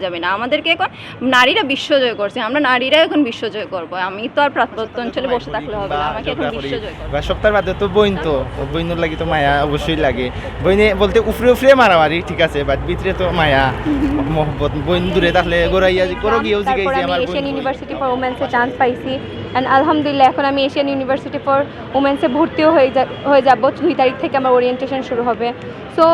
যাবে না। আমাদেরকে এখন নারীরা বিশ্বজয় করছে, আমরা নারীরা এখন বিশ্বজয় করব। আমি তো আর প্রাত্যত্য অঞ্চলে বসে থাকলে হবে না, আমাকে এখন বিশ্বজয় করব। সপ্তাহের বাদে তো বইন, তো বইনের লাগি তো মায়া অবশ্যই লাগে। বইনে বলতে উফরে মারামারি ঠিক আছে, বাট ভিতরে তো মায়া মহব্বত। বইন দূরে থাকলে গোরাইয়া করো গিয়েও জিগাইছি আমার এশিয়ান ইউনিভার্সিটি ফর ওমেন্সে চান্স পাইছি অ্যান্ড আলহামদুলিল্লাহ এখন আমি এশিয়ান ইউনিভার্সিটি ফর ওমেন্সে ভর্তিও হয়ে যাব। 2 তারিখ থেকে আমার ওরিয়েন্টেশন শুরু হবে। সো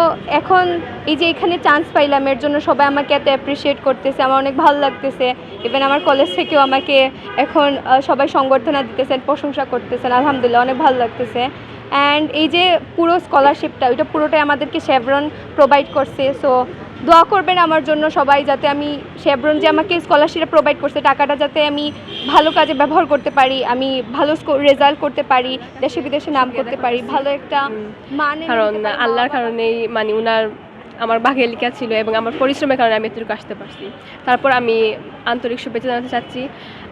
এখন এই যে এখানে চান্স পাইলাম এর জন্য সবাই আমাকে এত অ্যাপ্রিসিয়েট করতেছে, আমার অনেক ভালো লাগতেছে। ইভেন আমার কলেজ থেকেও আমাকে এখন সবাই সংবর্ধনা দিতেছেন, প্রশংসা করতেছেন, আলহামদুলিল্লাহ অনেক ভালো লাগতেছে। অ্যান্ড এই যে পুরো স্কলারশিপটা ওইটা পুরোটাই আমাদেরকে শেভরন প্রোভাইড করছে। সো দোয়া করবেন আমার জন্য সবাই, যাতে আমি শেভরন যে আমাকে স্কলারশিপটা প্রোভাইড করছে টাকাটা যাতে আমি ভালো কাজে ব্যবহার করতে পারি, আমি ভালো রেজাল্ট করতে পারি, দেশে বিদেশে নাম করতে পারি, ভালো একটা মানে কারণ আল্লাহর কারণেই মানে উনার আমার ভাগ্যে লেখা ছিল এবং আমার পরিশ্রমের কারণে আমি এতটুকু আসতে পারছি। তারপর আমি আন্তরিক শুভেচ্ছা জানাতে চাচ্ছি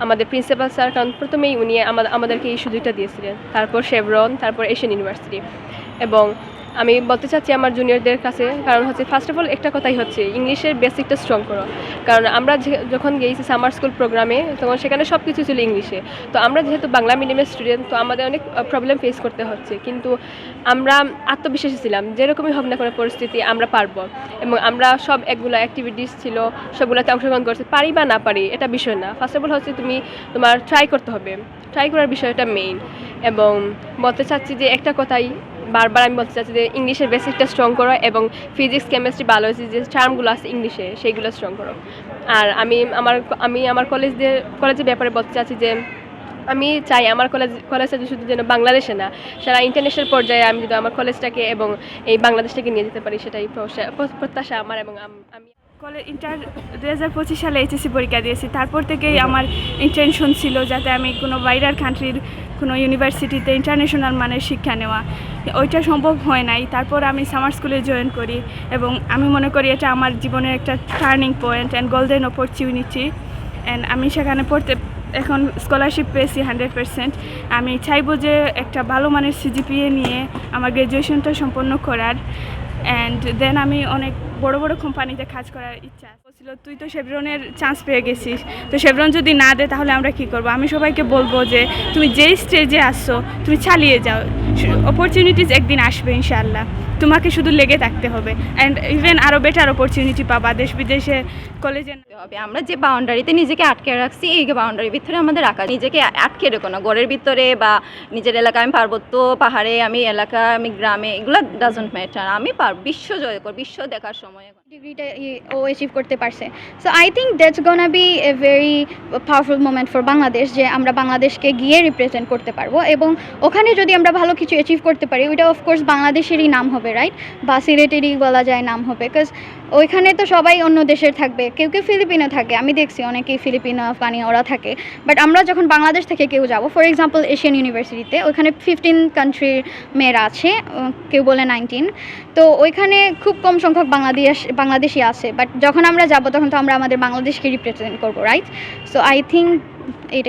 আমাদের প্রিন্সিপাল স্যার, কারণ প্রথমেই উনি আমাদেরকে এই সুযোগটা দিয়েছিলেন, তারপর শেভরন, তারপর এশিয়ান ইউনিভার্সিটি। এবং আমি বলতে চাচ্ছি আমার জুনিয়রদের কাছে, কারণ হচ্ছে ফার্স্ট অফ অল একটা কথাই হচ্ছে ইংলিশের বেসিকটা স্ট্রং করো। কারণ আমরা যখন গিয়েছি সামার স্কুল প্রোগ্রামে তখন সেখানে সব কিছু ছিল ইংলিশে। তো আমরা যেহেতু বাংলা মিডিয়ামের স্টুডেন্ট, তো আমাদের অনেক প্রবলেম ফেস করতে হচ্ছে, কিন্তু আমরা আত্মবিশ্বাসী ছিলাম যেরকমই হোক না কোনো পরিস্থিতি আমরা পারবো। এবং আমরা সব একগুলো অ্যাক্টিভিটিস ছিল সবগুলোতে অংশগ্রহণ করছি, পারি বা না পারি এটা বিষয় না। ফার্স্ট অফ অল হচ্ছে তোমার ট্রাই করতে হবে, ট্রাই করার বিষয়টা মেইন। এবং বলতে চাচ্ছি যে একটা কথাই বারবার আমি বলতে চাচ্ছি যে ইংলিশের বেসিকটা স্ট্রং করো এবং ফিজিক্স কেমিস্ট্রি বায়োলজি যে টার্মগুলো আছে ইংলিশে সেইগুলো স্ট্রং করো। আর আমি আমার কলেজের ব্যাপারে বলতে চাচ্ছি যে আমি চাই আমার কলেজটা শুধু যেন বাংলাদেশে না, সারা ইন্টারন্যাশনাল পর্যায়ে আমি যদি আমার কলেজটাকে এবং এই বাংলাদেশটাকে নিয়ে যেতে পারি, সেটাই প্রত্যাশা আমার। এবং আমি 2025 সালে এইচএসসি পরীক্ষা দিয়েছি। তারপর থেকেই আমার ইন্টেনশন ছিল যাতে আমি কোনো বাইরের কান্ট্রির কোনো ইউনিভার্সিটিতে ইন্টারন্যাশনাল মানের শিক্ষা নেওয়া, ওইটা সম্ভব হয় নাই। তারপর আমি সামার স্কুলে জয়েন করি এবং আমি মনে করি এটা আমার জীবনের একটা turning point and golden opportunity. And আমি সেখানে এখন স্কলারশিপ পেয়েছি 100%। আমি চাইবো যে একটা ভালো মানের সিজিপিএ নিয়ে আমার গ্র্যাজুয়েশনটা সম্পন্ন করার, অ্যান্ড দেন আমি অনেক বড় বড় কোম্পানিতে কাজ করার ইচ্ছা ছিল। তুই তো শেভরনের চান্স পেয়ে গেছিস, তো শেভরন যদি না দেয় তাহলে আমরা কি করব? আমি সবাইকে বলবো যে তুমি যেই স্টেজে আসছো তুমি চালিয়ে যাও, অপরচুনিটিস একদিন আসবে ইনশাআল্লাহ, তোমাকে শুধু লেগে থাকতে হবে। অ্যান্ড ইভেন আরও বেটার অপরচুনিটি পাবা দেশ বিদেশে কলেজে হবে। আমরা যে বাউন্ডারিতে নিজেকে আটকে রাখছি এই বাউন্ডারির ভিতরে আমাদের রাখা, নিজেকে আটকে রেখো না ঘরের ভিতরে বা নিজের এলাকায়। আমি পার্বত্য পাহাড়ে, আমি এলাকা, আমি গ্রামে, এগুলো ডাজন্ট ম্যাটার। আমি বিশ্ব জয় কর, বিশ্ব দেখার সময় ডিগ্রিটা ও অ্যাচিভ করতে পারছে। So I think that's gonna B a very powerful moment for Bangladesh, যে আমরা বাংলাদেশকে গিয়ে রিপ্রেজেন্ট করতে পারবো এবং ওখানে যদি আমরা ভালো কিছু অ্যাচিভ করতে পারি ওইটা অফকোর্স বাংলাদেশেরই নাম হবে, রাইট? বা সিলেটেরই বলা যায় নাম হবে, বিকজ ওইখানে তো সবাই অন্য দেশের থাকবে, কেউ কেউ ফিলিপিনো থাকে, আমি দেখছি অনেকেই ফিলিপিনো আফগানি ওরা থাকে। বাট আমরা যখন বাংলাদেশ থেকে কেউ যাব, ফর এক্সাম্পল এশিয়ান ইউনিভার্সিটিতে, ওইখানে 15 কান্ট্রির মেয়েরা আছে, কেউ বলে 19, তো ওইখানে খুব কম সংখ্যক বাংলাদেশি আছে। বাট যখন আমরা যাব তখন তো আমরা আমাদের বাংলাদেশকে রিপ্রেজেন্ট করবো, রাইট? সো আই থিঙ্ক এটা